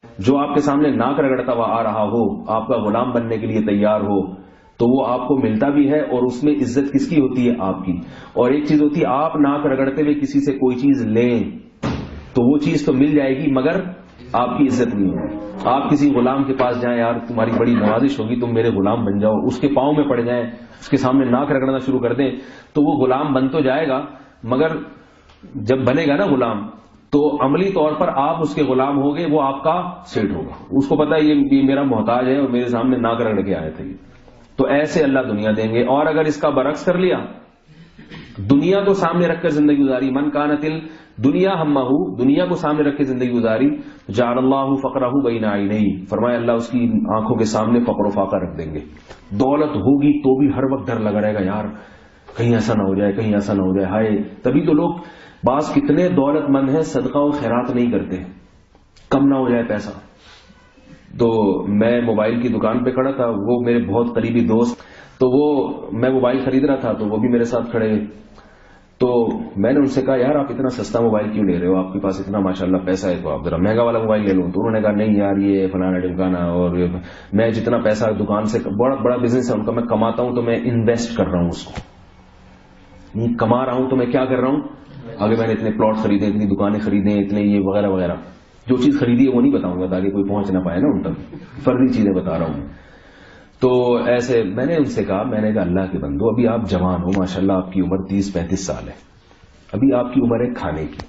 جو آپ کے سامنے ناک رگڑتا ہوا آ رہا ہو، آپ کا غلام بننے کے لیے تیار ہو، تو وہ آپ کو ملتا بھی ہے، اور اس میں عزت کس کی ہوتی ہے؟ آپ کی. اور ایک چیز ہوتی ہے آپ ناک رگڑتے ہوئے کسی سے کوئی چیز لیں تو وہ چیز تو مل جائے گی مگر آپ کی عزت نہیں ہوگی. آپ کسی غلام کے پاس جائیں، یار تمہاری بڑی نوازش ہوگی، تم میرے غلام بن جاؤ، اس کے پاؤں میں پڑ جائیں، اس کے سامنے ناک رگڑنا شروع کر دیں، تو وہ غلام بن تو جائے گا مگر جب بنے گا نا غلام تو عملی طور پر آپ اس کے غلام ہوگے، وہ آپ کا سیٹ ہوگا. اس کو پتا ہے یہ میرا محتاج ہے اور میرے سامنے ناک رگڑ کے آئے تھے. تو ایسے اللہ دنیا دیں گے. اور اگر اس کا برعکس کر لیا، دنیا کو سامنے رکھ کر زندگی گزاری، من کانت دنیا ہمہ، دنیا کو سامنے رکھ کے زندگی گزاری، جعل اللہ فقرہ بین عینیہ، فرمایا اللہ اس کی آنکھوں کے سامنے فقر و فاقہ رکھ دیں گے. دولت ہوگی تو بھی ہر وقت ڈر لگا رہے گا، یار کہیں ایسا نہ ہو جائے، کہیں ایسا نہ ہو جائے. ہائے، تبھی تو لوگ بعض کتنے دولت مند ہیں صدقہ و خیرات نہیں کرتے، کم نہ ہو جائے پیسہ. تو میں موبائل کی دکان پہ کھڑا تھا، وہ میرے بہت قریبی دوست، تو وہ میں موبائل خرید رہا تھا تو وہ بھی میرے ساتھ کھڑے. تو میں نے ان سے کہا یار آپ اتنا سستا موبائل کیوں لے رہے ہو، آپ کے پاس اتنا ماشاءاللہ پیسہ ہے تو آپ ذرا مہنگا والا موبائل لے لو. تو انہوں نے کہا نہیں یار یہ فلانا ڈمکانا، اور میں جتنا پیسہ دکان سے، بڑا بزنس ہے ان کا، میں کماتا ہوں تو میں انویسٹ کر رہا ہوں، اس کو کما رہا ہوں تو میں کیا کر رہا ہوں، آگے میں نے اتنے پلاٹ خریدے، اتنی دکانیں خریدیں، اتنے یہ وغیرہ وغیرہ. جو چیز خریدی ہے وہ نہیں بتاؤں گا تاکہ کوئی پہنچ نہ پائے نا ان تک، فرضی چیزیں بتا رہا ہوں. تو ایسے میں نے ان سے کہا، میں نے کہا اللہ کے بندو ابھی آپ جوان ہو ماشاءاللہ، آپ کی عمر 30-35 سال ہے، ابھی آپ کی عمر ہے کھانے کی.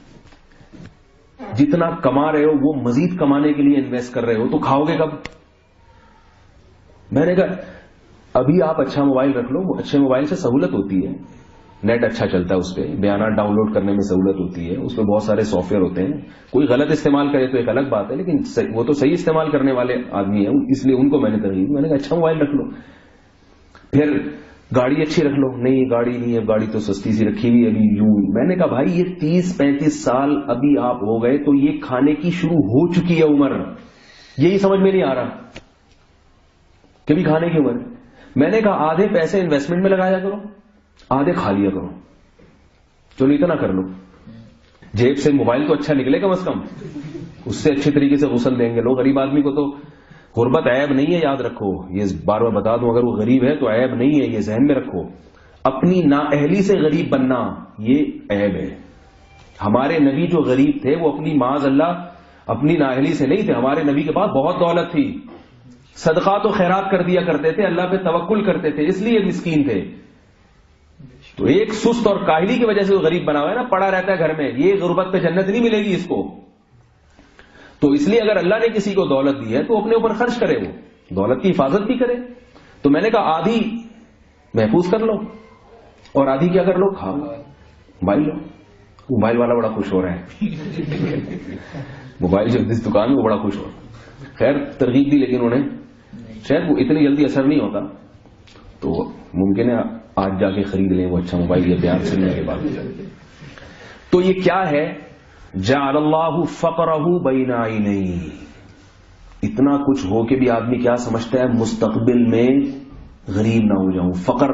جتنا کما رہے ہو وہ مزید کمانے کے لیے انویسٹ کر رہے ہو تو کھاؤ گے کب؟ میں نے کہا ابھی آپ اچھا موبائل رکھ لو، وہ اچھے موبائل سے سہولت ہوتی ہے، نیٹ اچھا چلتا ہے، اس پہ بیانات ڈاؤن لوڈ کرنے میں سہولت ہوتی ہے، اس پہ بہت سارے سافٹ ویئر ہوتے ہیں. کوئی غلط استعمال کرے تو ایک الگ بات ہے، لیکن وہ تو صحیح استعمال کرنے والے آدمی ہیں، اس لیے ان کو میں نے ترغیب، میں نے کہا اچھا موبائل رکھ لو. پھر گاڑی اچھی رکھ لو، نہیں گاڑی نہیں ہے، گاڑی تو سستی سی رکھی ہوئی ابھی یوں. میں نے کہا بھائی یہ 30-35 سال ابھی آپ ہو گئے تو یہ کھانے کی شروع ہو چکی ہے عمر، یہی سمجھ میں نہیں آ رہا کہ بھی کھانے کی عمر. میں نے کہا آدھے پیسے انویسٹمنٹ میں لگایا کرو، آدھے کھا لیا کرو. چلو اتنا کر لو، جیب سے موبائل تو اچھا نکلے کم از کم، اس سے اچھے طریقے سے غسل دیں گے لوگ. غریب آدمی کو تو غربت عیب نہیں ہے، یاد رکھو، یہ بار بار بتا دوں، اگر وہ غریب ہے تو عیب نہیں ہے، یہ ذہن میں رکھو. اپنی نااہلی سے غریب بننا یہ عیب ہے. ہمارے نبی جو غریب تھے وہ اپنی معاذ اللہ اپنی نااہلی سے نہیں تھے، ہمارے نبی کے پاس بہت دولت تھی، صدقات و خیرات کر دیا کرتے تھے، اللہ پہ توکل کرتے تھے، اس لیے مسکین تھے. تو ایک سست اور کاہلی کی وجہ سے وہ غریب بنا ہوا ہے نا، پڑا رہتا ہے گھر میں، یہ غربت پہ جنت نہیں ملے گی اس کو. تو اس لیے اگر اللہ نے کسی کو دولت دی ہے تو اپنے اوپر خرچ کرے، وہ دولت کی حفاظت بھی کرے. تو میں نے کہا آدھی محفوظ کر لو اور آدھی کیا کر لو، کھاؤ، موبائل لو. موبائل والا بڑا خوش ہو رہا ہے موبائل جو جس دکان میں وہ بڑا خوش ہو رہا ہے. خیر ترغیب دی، لیکن انہوں نے شاید وہ اتنی جلدی اثر نہیں ہوتا، تو ممکن ہے آج جا کے خرید لیں وہ اچھا موبائل، یہ بیان سننے کے بعد. تو یہ کیا ہے، جعل اللہ فقرہ بین عینیہ. اتنا کچھ ہو کے بھی آدمی کیا سمجھتا ہے مستقبل میں غریب نہ ہو جاؤں. فقر،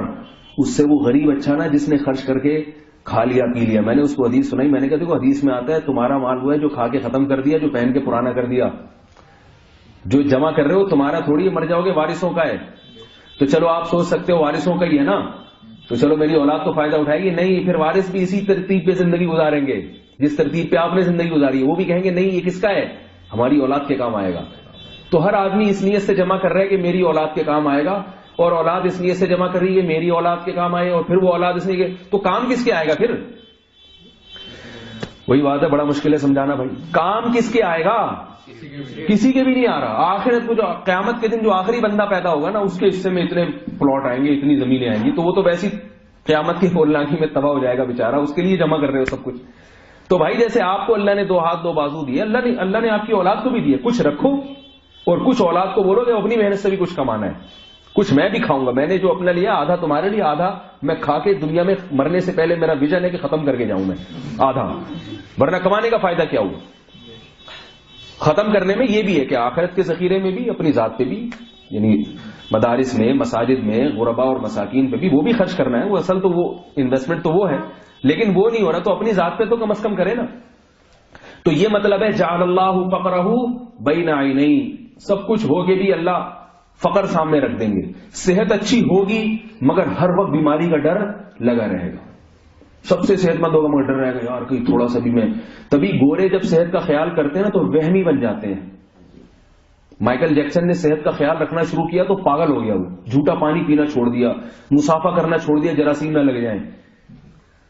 اس سے وہ غریب اچھا نا جس نے خرچ کر کے کھا لیا پی لیا. میں نے اس کو حدیث سنائی، میں نے کہا دیکھو حدیث میں آتا ہے تمہارا مال وہ ہے جو کھا کے ختم کر دیا، جو پہن کے پرانا کر دیا. جو جمع کر رہے ہو تمہارا تھوڑی ہے، مر جاؤ گے وارثوں کا ہے. تو چلو آپ سوچ سکتے ہو وارثوں کا ہی ہے نا، تو چلو میری اولاد تو فائدہ اٹھائے گی. نہیں، پھر وارث بھی اسی ترتیب پہ زندگی گزاریں گے جس ترتیب پہ آپ نے زندگی گزاری ہے. وہ بھی کہیں گے نہیں یہ کس کا ہے، ہماری اولاد کے کام آئے گا. تو ہر آدمی اس نیت سے جمع کر رہا ہے کہ میری اولاد کے کام آئے گا، اور اولاد اس نیت سے جمع کر رہی ہے میری اولاد کے کام آئے، اور پھر وہ اولاد اس لیے تو کام کس کے آئے گا پھر؟ وہی بات ہے، بڑا مشکل ہے سمجھانا بھائی. کام کس کے آئے گا؟ کسی کے بھی نہیں آ رہا. آخرت کو جو قیامت کے دن جو آخری بندہ پیدا ہوگا نا، اس کے حصے میں اتنے پلاٹ آئیں گے، اتنی زمینیں آئیں گی، تو وہ تو ویسی قیامت کی ہولناکی میں تباہ ہو جائے گا بیچارہ. اس کے لیے جمع کر رہے ہو سب کچھ. تو بھائی جیسے آپ کو اللہ نے 2 ہاتھ 2 بازو دیے، اللہ نے آپ کی اولاد کو بھی دیے. کچھ رکھو اور کچھ اولاد کو بولو کہ اپنی محنت سے بھی کچھ کمانا ہے. کچھ میں بھی کھاؤں گا، میں نے جو اپنا لیا آدھا تمہارے لیے، آدھا میں کھا کے دنیا میں مرنے سے پہلے میرا ویژن ہے کہ ختم کر کے جاؤں میں آدھا. ورنہ کمانے کا فائدہ کیا ہوا؟ ختم کرنے میں یہ بھی ہے کہ آخرت کے ذخیرے میں بھی، اپنی ذات پہ بھی، یعنی مدارس میں، مساجد میں، غربا اور مساکین پہ بھی وہ بھی خرچ کرنا ہے. وہ اصل تو وہ انویسٹمنٹ تو وہ ہے، لیکن وہ نہیں ہو رہا تو اپنی ذات پہ تو کم از کم کرے نا. تو یہ مطلب ہے جعل اللہ فقرہ بین عینی، سب کچھ ہوگے بھی اللہ فقر سامنے رکھ دیں گے. صحت اچھی ہوگی مگر ہر وقت بیماری کا ڈر لگا رہے گا. سب سے صحت مند ہوگا مگر ڈر رہے گا یار کہیں تھوڑا سا بھی میں. تبھی گورے جب صحت کا خیال کرتے ہیں نا تو وہمی بن جاتے ہیں. مائیکل جیکسن نے صحت کا خیال رکھنا شروع کیا تو پاگل ہو گیا، وہ جھوٹا پانی پینا چھوڑ دیا، مسافہ کرنا چھوڑ دیا جراثیم نہ لگ جائیں.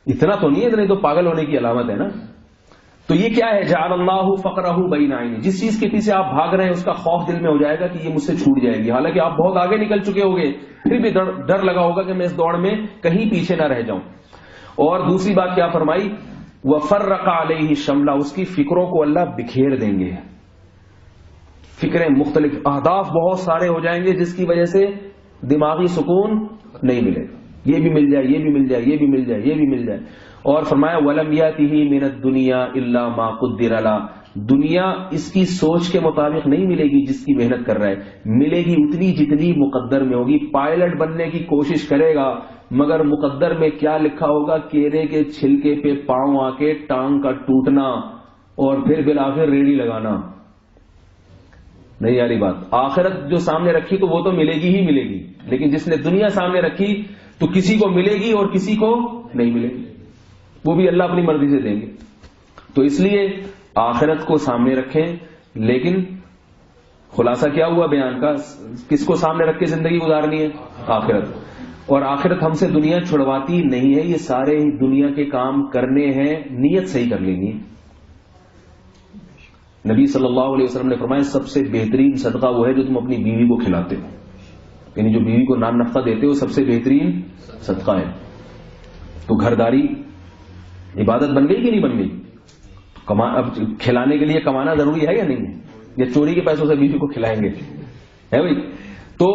اتنا تو نہیں ہے، اتنے تو پاگل ہونے کی علامت ہے نا. تو یہ کیا ہے؟ جعل اللہ فقرہ بین عینی، جس چیز کے پیچھے آپ بھاگ رہے ہیں اس کا خوف دل میں ہو جائے گا کہ یہ مجھ سے چھوٹ جائے گی، حالانکہ آپ بہت آگے نکل چکے ہوگے، پھر بھی ڈر لگا ہوگا کہ میں اس دوڑ میں کہیں پیچھے نہ رہ جاؤں. اور دوسری بات کیا فرمائی؟ وفرق علیہ شملہ، اس کی فکروں کو اللہ بکھیر دیں گے. فکریں مختلف، اہداف بہت سارے ہو جائیں گے جس کی وجہ سے دماغی سکون نہیں ملے گا. یہ بھی مل جائے، یہ بھی مل جائے، یہ بھی مل جائے، یہ بھی مل جائے. اور فرمایا وَلَمْ يَأْتِهِ مِنَ الدُّنْيَا إِلَّا مَا قُدِّرَ لَهُ، دنیا اس کی سوچ کے مطابق نہیں ملے گی جس کی محنت کر رہا ہے، ملے گی اتنی جتنی مقدر میں ہوگی. پائلٹ بننے کی کوشش کرے گا مگر مقدر میں کیا لکھا ہوگا؟ کیرے کے چھلکے پہ پاؤں آ کے ٹانگ کا ٹوٹنا اور پھر بالآخر ریڑھی لگانا. نہیں یاری بات. آخرت جو سامنے رکھی تو وہ تو ملے گی ہی ملے گی، لیکن جس نے دنیا سامنے رکھی تو کسی کو ملے گی اور کسی کو نہیں ملے گی، وہ بھی اللہ اپنی مرضی سے دیں گے. تو اس لیے آخرت کو سامنے رکھیں. لیکن خلاصہ کیا ہوا بیان کا؟ کس کو سامنے رکھ کے زندگی گزارنی ہے؟ آخرت. اور آخرت ہم سے دنیا چھڑواتی نہیں ہے، یہ سارے دنیا کے کام کرنے ہیں، نیت صحیح کر لینی ہے. نبی صلی اللہ علیہ وسلم نے فرمایا سب سے بہترین صدقہ وہ ہے جو تم اپنی بیوی کو کھلاتے ہو، یعنی جو بیوی کو نان نفقہ دیتے ہو سب سے بہترین صدقہ ہے. تو گھرداری عبادت بن گئی کہ نہیں بن گئی؟ اب کھلانے کے لیے کمانا ضروری ہے یا نہیں ہے؟ یا چوری کے پیسوں سے بیوی کو کھلائیں گے؟ ہے بھائی. تو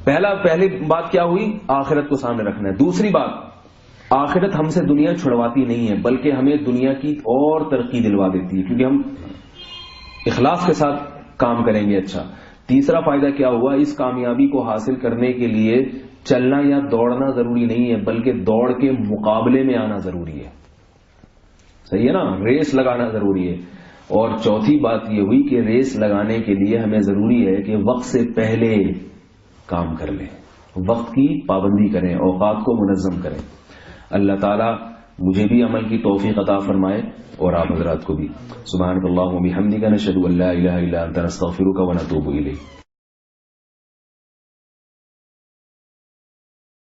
پہلی بات کیا ہوئی؟ آخرت کو سامنے رکھنا ہے. دوسری بات، آخرت ہم سے دنیا چھڑواتی نہیں ہے بلکہ ہمیں دنیا کی اور ترقی دلوا دیتی ہے کیونکہ ہم اخلاص کے ساتھ کام کریں گے. اچھا، تیسرا فائدہ کیا ہوا؟ اس کامیابی کو حاصل کرنے کے لیے چلنا یا دوڑنا ضروری نہیں ہے بلکہ دوڑ کے مقابلے میں آنا ضروری ہے. صحیح ہے نا؟ ریس لگانا ضروری ہے. اور چوتھی بات یہ ہوئی کہ ریس لگانے کے لیے ہمیں ضروری ہے کہ وقت سے پہلے کام کر لیں، وقت کی پابندی کریں، اوقات کو منظم کریں. اللہ تعالیٰ مجھے بھی عمل کی توفیق عطا فرمائے اور آپ حضرات کو بھی. سبحانک اللہم و بحمدک، نشہد ان لا الہ الا انت، نستغفرک و نتوب الیک.